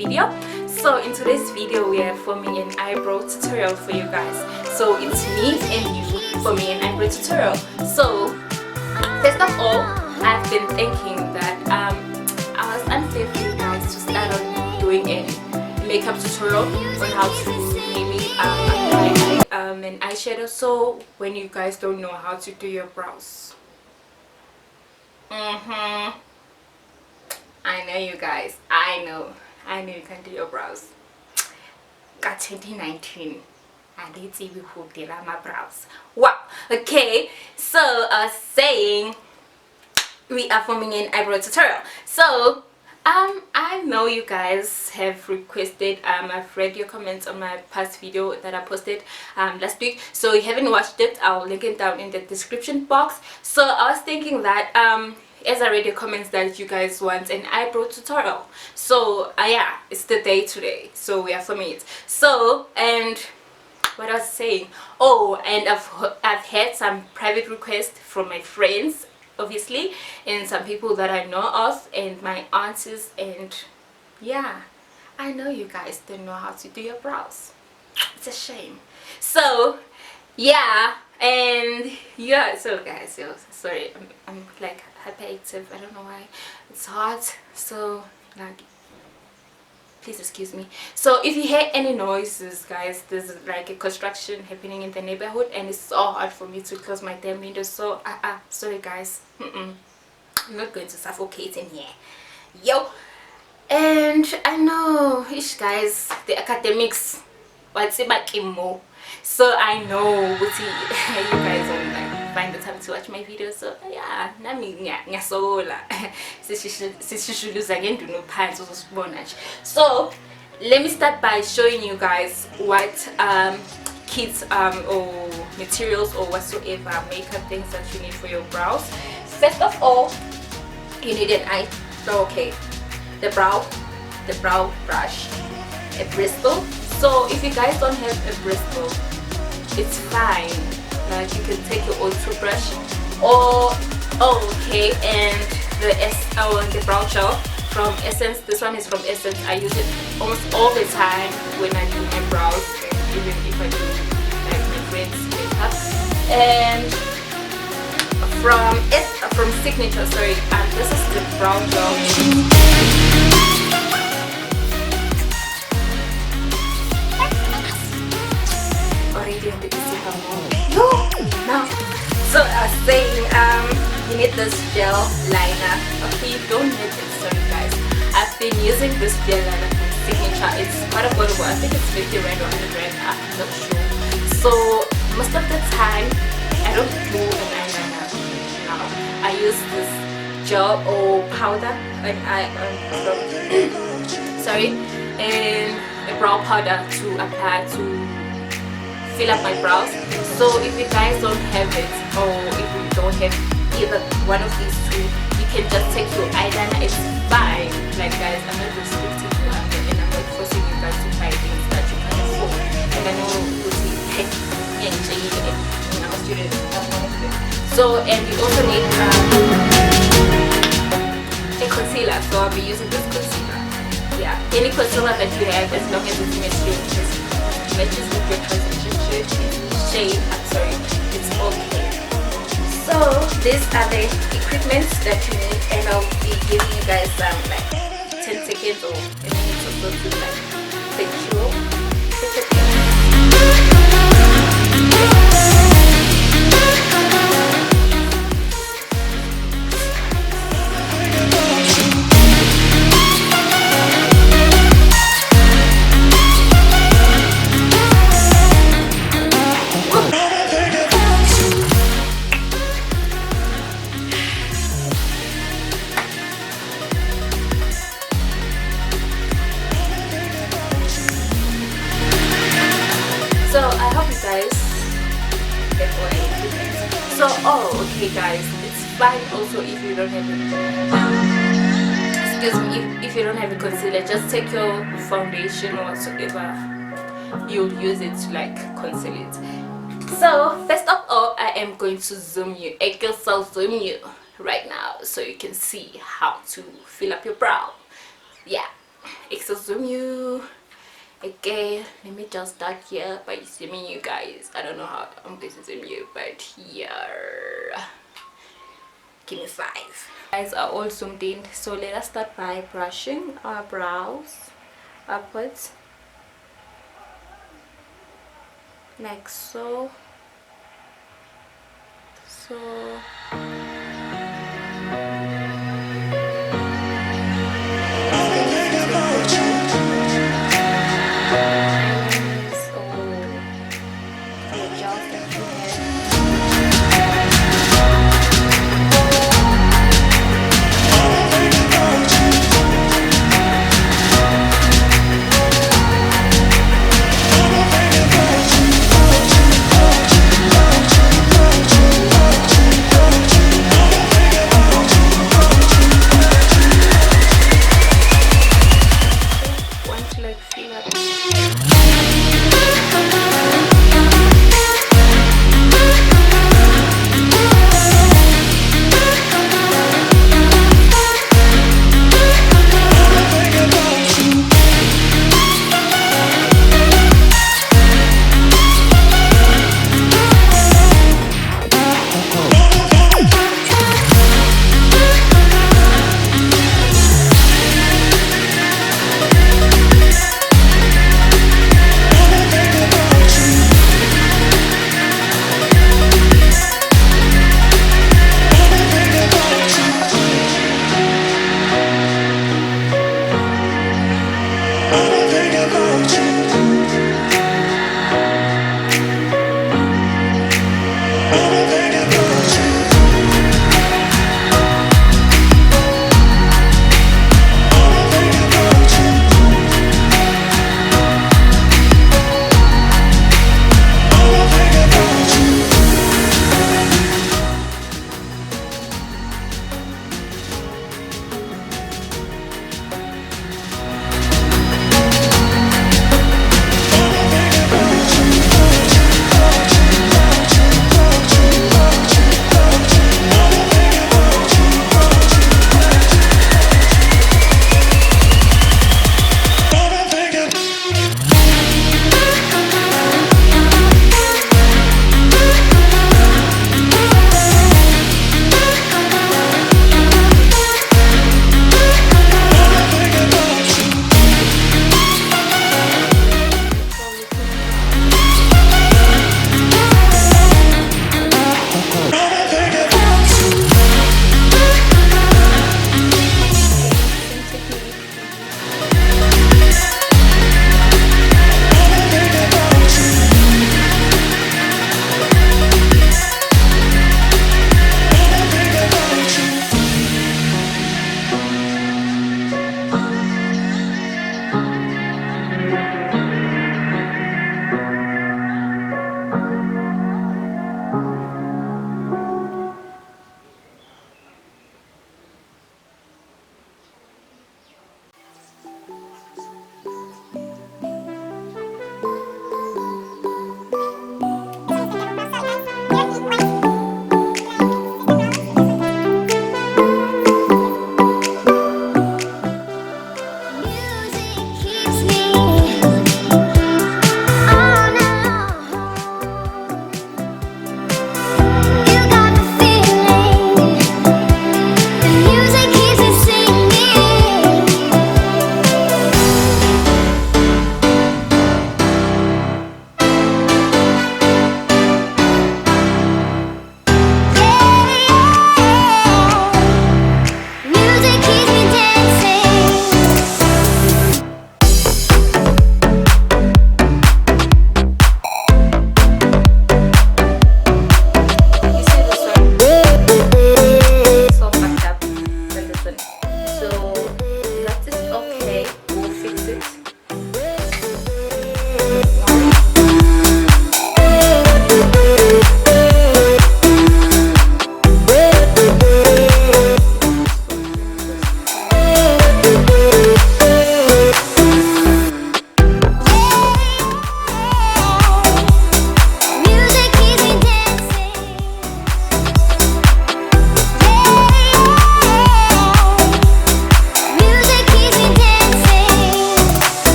video. So in today's video we are forming an eyebrow tutorial for you guys. So it's me and you forming an eyebrow tutorial. So first of all, I've been thinking that I was unfair for you guys to start on doing a makeup tutorial on how to maybe apply an eyeshadow. So when you guys don't know how to do your brows, I know you guys, I know you can do your brows. Got 2019 and it's even who did my brows. Wow. Okay, so I was saying we are forming an eyebrow tutorial. So I know you guys have requested, I've read your comments on my past video that I posted last week. So if you haven't watched it, I'll link it down in the description box. So I was thinking that as I read your comments that you guys want an eyebrow tutorial, so yeah, it's the day today, so we are filming it. So, and what I was saying, oh, and I've had some private requests from my friends, obviously, and some people that I know of, and my aunties, and yeah, I know you guys don't know how to do your brows. It's a shame. So yeah, and yeah, so guys, sorry, I'm like hyperactive, I don't know why, it's hot, so like please excuse me. So if you hear any noises, guys, there's like a construction happening in the neighborhood and it's so hard for me to close my damn windows. So sorry guys, I'm not going to suffocate in here, yo. And I know, ish guys, the academics, what's it back in more, so I know what you guys don't like find the time to watch my videos. So yeah, nami nyasola sishuluza ngenduno phansi uzosibona nje. So let me start by showing you guys what kits or materials or whatsoever makeup things that you need for your brows. First of all, you need an eyebrow, okay, the brow brush, a bristle. So if you guys don't have a bristle, it's fine, like you can take your own toothbrush or okay. And the brow gel from Essence, this one is from Essence. I use it almost all the time when I do my brows, even if I do like my friends makeup. And from Signature, sorry, this is the brow gel. No. So I was saying, you need this gel liner. Okay, you don't need it, sorry guys. I've been using this gel liner from Signature. It's quite affordable. I think it's 50 rand or 100 rand, I'm not sure. So most of the time I don't do an eyeliner now. I use this gel or powder and and a brow powder to apply to fill up my brows. So if you guys don't have it, or if you don't have either one of these two, you can just take your eyeliner. It's fine. Like guys, I'm not restricting you and I'm not forcing you guys to buy things that you can afford. And I know you see when I'm a student, I'm one of them. So, and you also need a concealer. So I'll be using this concealer. Yeah, any concealer that you have, as long as it's matches with your transition shade, I'm sorry, it's okay. So these are the equipment that you need, and I'll be giving you guys like 10 seconds or a minute or so to like secure. So I hope you guys get what I need. So okay guys, it's fine also if you don't have it. Excuse me, if you don't have a concealer, just take your foundation or whatsoever you'll use it to like conceal it. So first of all, I am going to zoom you. I can zoom you right now so you can see how to fill up your brow. Yeah, zoom you. Okay, let me just start here by zooming you guys. I don't know how I'm going to zoom you, but here, give me 5. Guys are all zoomed in, so let us start by brushing our brows upwards, like so.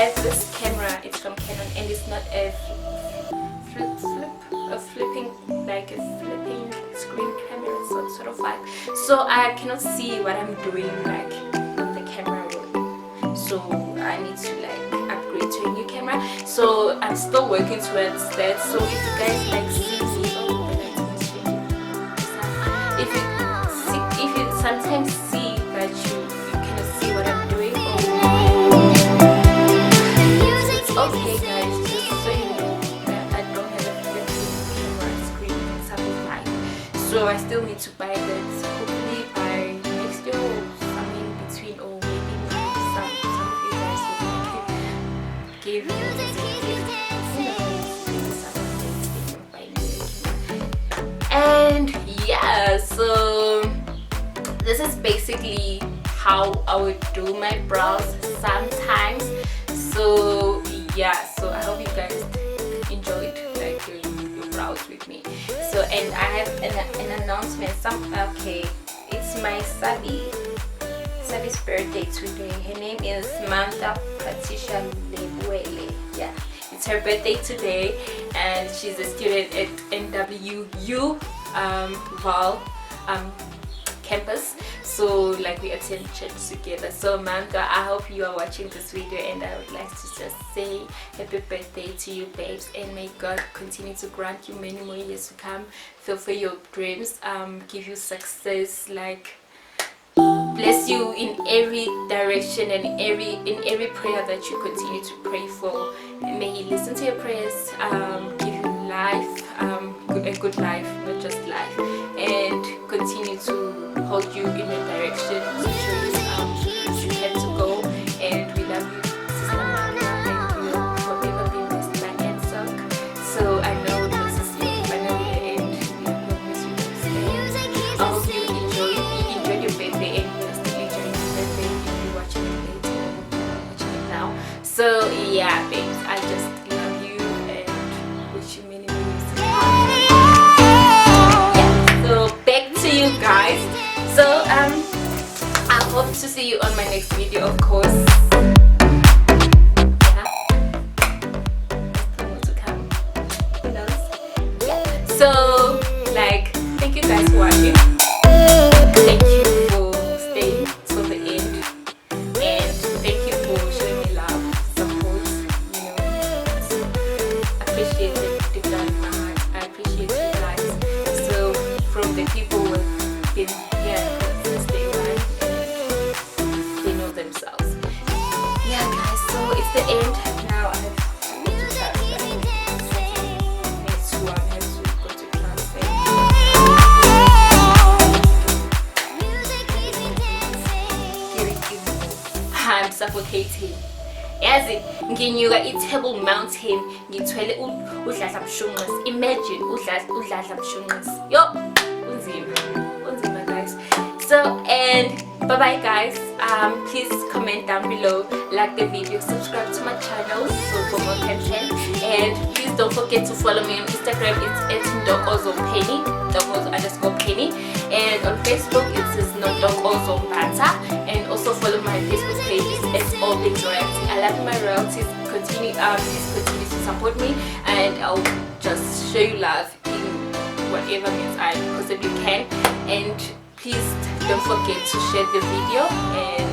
have this camera. It's from Canon, and it's not a flipping screen camera, sort of like. So I cannot see what I'm doing like on the camera roll. So I need to like upgrade to a new camera. So I'm still working towards that. So if you guys like see me, if you sometimes see that you cannot see what I'm doing, it's okay guys, just so you know that I don't have a flipping camera screen and stuff like. So I still need to buy that hopefully by next year, or something between, or maybe some of you guys will give me and yeah, so this is basically how I would do my brows sometimes. So yeah, so I hope you guys enjoyed like doing your brows with me. So, and I have an announcement. Okay, it's my Sabi's birthday today. Her name is Samantha Patricia Lebuele. Yeah, it's her birthday today, and she's a student at NWU Val campus. So like we attend church together. So Samantha, I hope you are watching this video, and I would like to just say happy birthday to you, babes, and may God continue to grant you many more years to come, fulfill your dreams, give you success, like bless you in every direction and in every prayer that you continue to pray for. May He listen to your prayers, give you life, a good life, not just life, and continue to hold you in a direction to show you you had to go. And we love you, Sister Amanda, and you will forever be missed by Ansok. So I know this is your final year, and we will miss you. I hope you enjoyed your birthday, and you are still enjoying your birthday if you're watching it later or watching it now. So yeah, babes, I just love you and wish you many years to come. Yeah, so back to you guys. So I hope to see you on my next video, of course. Yeah, there's more to come. Who knows? Yeah. So like, thank you guys for watching. Thank you for staying till the end, and thank you for showing me love, support. You know, I appreciate it deep down in my heart. I appreciate you guys. So from the people who have been here since day one, and they know themselves. Yeah, guys. So it's the end now. I have to go to class. Next one, I have to go to class. I'm suffocating. Yazi nginyuka i-Table Mountain ngithwele udladla mshunqisi. Imagine udladla mshunqisi. Yo, unzima guys. So, and bye bye guys. Please comment down below, like the video, subscribe to my channel for more content, and please don't forget to follow me on Instagram. It's @NONTOKOZO_PENNY, _penny, and on Facebook it says NONTOKOZO MBATHA, and also follow my Facebook page. It's all things royalty. I love My Royalties. Please continue to support me, and I'll just show you love in whatever means I possibly can. And please don't forget to share the video, and